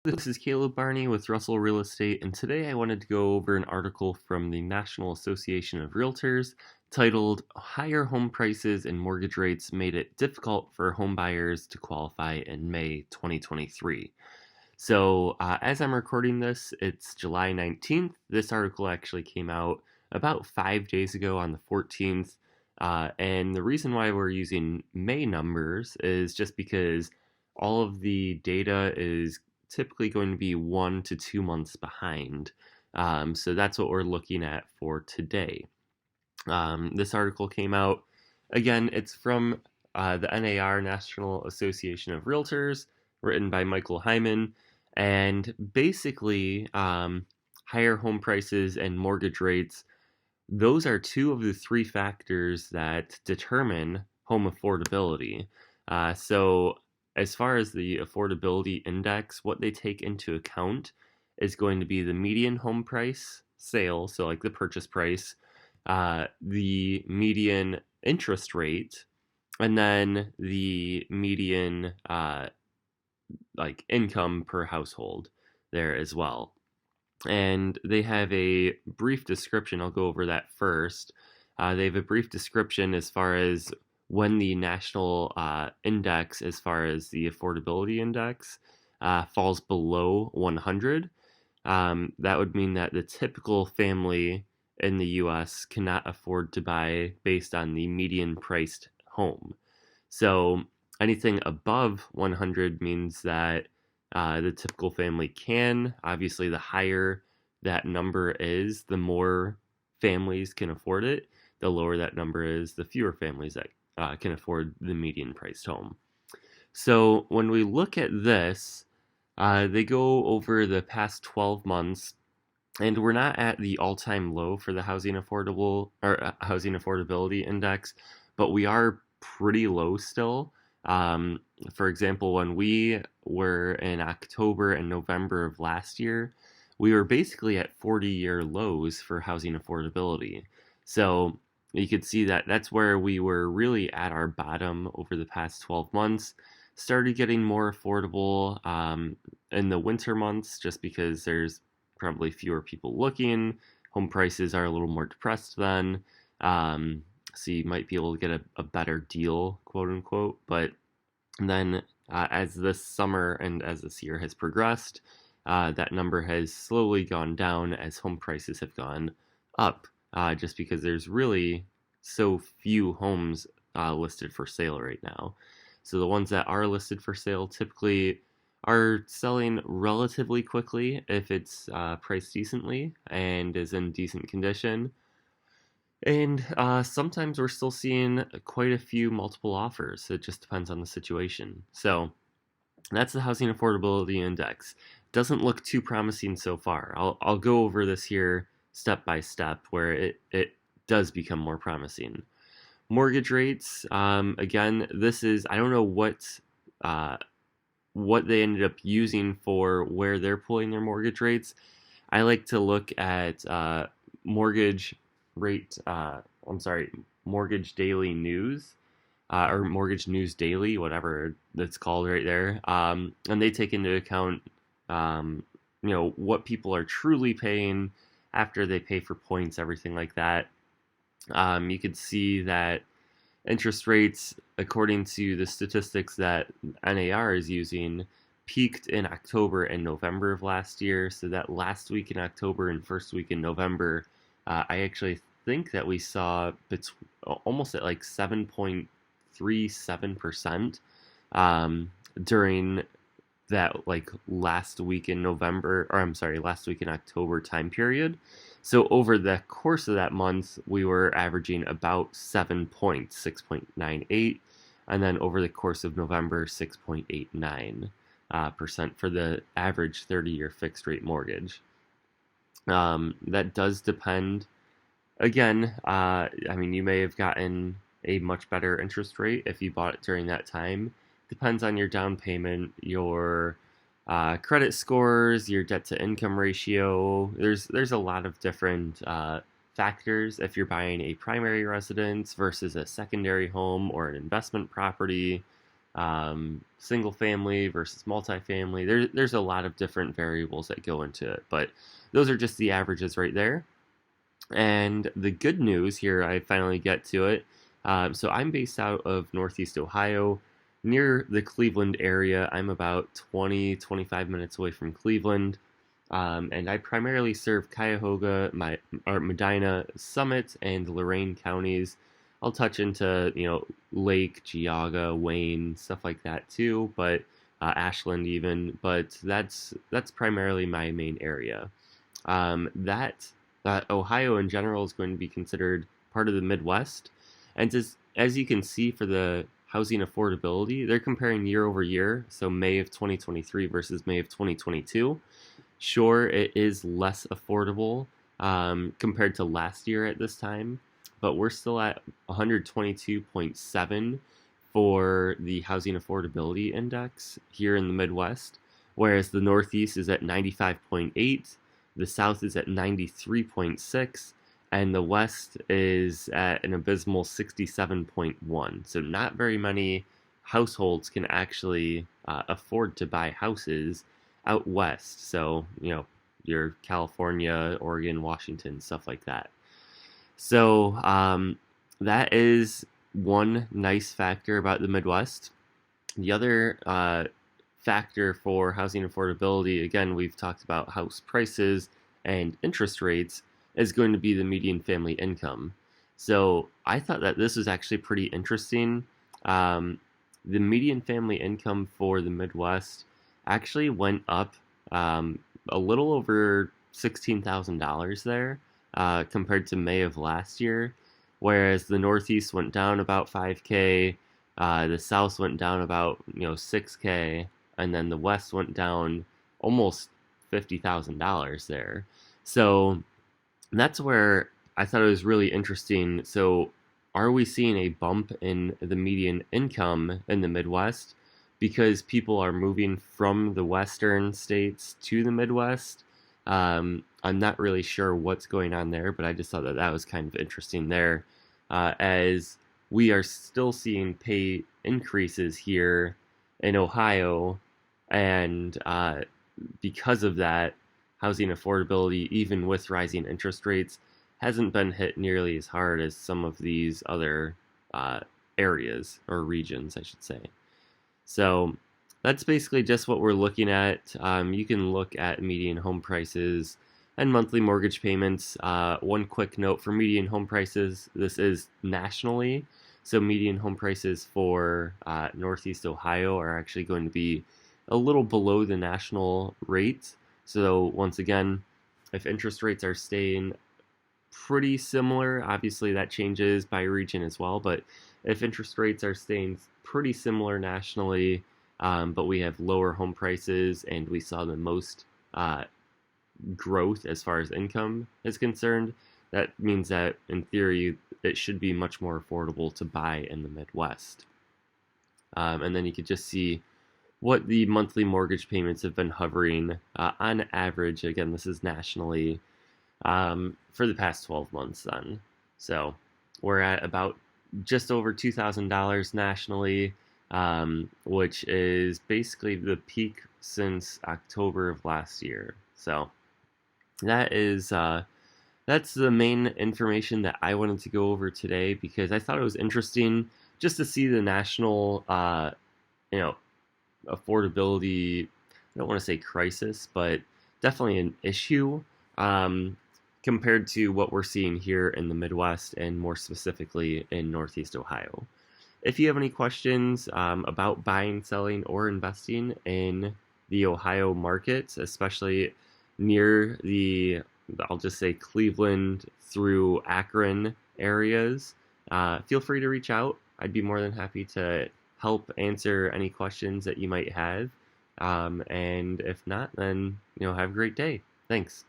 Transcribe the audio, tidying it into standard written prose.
This is Caleb Barney with Russell Real Estate, and today I wanted to go over an article from the National Association of Realtors titled Higher Home Prices and Mortgage Rates Made It Difficult for Home Buyers to Qualify in May 2023. So, as I'm recording this, it's July 19th. This article actually came out about 5 days ago on the 14th. And the reason why we're using May numbers is just because all of the data is typically going to be 1 to 2 months behind. So that's what we're looking at for today. This article came out, again, it's from the NAR, National Association of Realtors, written by Michael Hyman. And basically, higher home prices and mortgage rates, those are two of the three factors that determine home affordability. So, as far as the affordability index, what they take into account is going to be the median home price sale, so like the purchase price, the median interest rate, and then the median like income per household there as well. And they have a brief description. I'll go over that first. They have a brief description as far as when the national index, as far as the affordability index, falls below 100. That would mean that the typical family in the US cannot afford to buy based on the median priced home. So anything above 100 means that the typical family can. Obviously, the higher that number is, the more families can afford it. The lower that number is, the fewer families that can afford the median priced home. So when we look at this, they go over the past 12 months, and we're not at the all-time low for the housing affordability index, but we are pretty low still. For example, when we were in October and November of last year, we were basically at 40-year lows for housing affordability. So you could see that that's where we were really at our bottom over the past 12 months. Started getting more affordable in the winter months just because there's probably fewer people looking. Home prices are a little more depressed then. So you might be able to get a better deal, quote unquote. But then as this summer and as this year has progressed, that number has slowly gone down as home prices have gone up, just because there's really so few homes listed for sale right now. So the ones that are listed for sale typically are selling relatively quickly if it's priced decently and is in decent condition. And sometimes we're still seeing quite a few multiple offers. It just depends on the situation. So that's the Housing Affordability Index. Doesn't look too promising so far. I'll go over this here step by step where it does become more promising. Mortgage rates, again, this is, I don't know what they ended up using for where they're pulling their mortgage rates. I like to look at mortgage rate, Mortgage Daily News, or Mortgage News Daily, whatever that's called right there. And they take into account, what people are truly paying after they pay for points, everything like that. You could see that interest rates, according to the statistics that NAR is using, peaked in October and November of last year. So that last week in October and first week in November, I actually think that we saw almost at like 7.37% during that like last week in October time period. So over the course of that month, we were averaging about 7 points, 6.98, and then over the course of November, 6.89% for the average 30-year fixed rate mortgage. That does depend. Again, you may have gotten a much better interest rate if you bought it during that time. Depends on your down payment, your credit scores, your debt to income ratio. There's a lot of different factors if you're buying a primary residence versus a secondary home or an investment property. single family versus multifamily. There's a lot of different variables that go into it, but those are just the averages right there. And the good news here, I finally get to it. So I'm based out of Northeast Ohio, near the Cleveland area. I'm about 25 minutes away from Cleveland. And I primarily serve Cuyahoga, or Medina, Summit, and Lorain counties. I'll touch into, Lake, Geauga, Wayne, stuff like that too, but Ashland even. But that's primarily my main area. That Ohio in general is going to be considered part of the Midwest. And as you can see for the housing affordability, they're comparing year over year, so May of 2023 versus May of 2022. Sure, it is less affordable compared to last year at this time, but we're still at 122.7 for the housing affordability index here in the Midwest, whereas the Northeast is at 95.8, the South is at 93.6, and the West is at an abysmal 67.1. So not very many households can actually afford to buy houses out west. So, your California, Oregon, Washington, stuff like that. So that is one nice factor about the Midwest. The other factor for housing affordability, again, we've talked about house prices and interest rates, is going to be the median family income. So I thought that this was actually pretty interesting. The median family income for the Midwest actually went up a little over $16,000 there compared to May of last year, whereas the Northeast went down about 5K, the South went down about 6K, and then the West went down almost $50,000 there. So that's where I thought it was really interesting. So are we seeing a bump in the median income in the Midwest because people are moving from the western states to the Midwest? I'm not really sure what's going on there, but I just thought that that was kind of interesting there, as we are still seeing pay increases here in Ohio, and because of that, housing affordability, even with rising interest rates, hasn't been hit nearly as hard as some of these other areas or regions, I should say. So that's basically just what we're looking at. You can look at median home prices and monthly mortgage payments. One quick note for median home prices, this is nationally. So median home prices for Northeast Ohio are actually going to be a little below the national rate. So once again, if interest rates are staying pretty similar, obviously that changes by region as well, but if interest rates are staying pretty similar nationally, but we have lower home prices and we saw the most growth as far as income is concerned, that means that in theory it should be much more affordable to buy in the Midwest. And then you could just see what the monthly mortgage payments have been hovering on average. Again, this is nationally for the past 12 months then. So we're at about just over $2,000 nationally, which is basically the peak since October of last year. So that is that's the main information that I wanted to go over today, because I thought it was interesting just to see the national affordability, I don't want to say crisis, but definitely an issue compared to what we're seeing here in the Midwest, and more specifically in Northeast Ohio. If you have any questions about buying, selling, or investing in the Ohio markets, especially near I'll just say Cleveland through Akron areas, feel free to reach out. I'd be more than happy to help answer any questions that you might have. And if not, then have a great day. Thanks.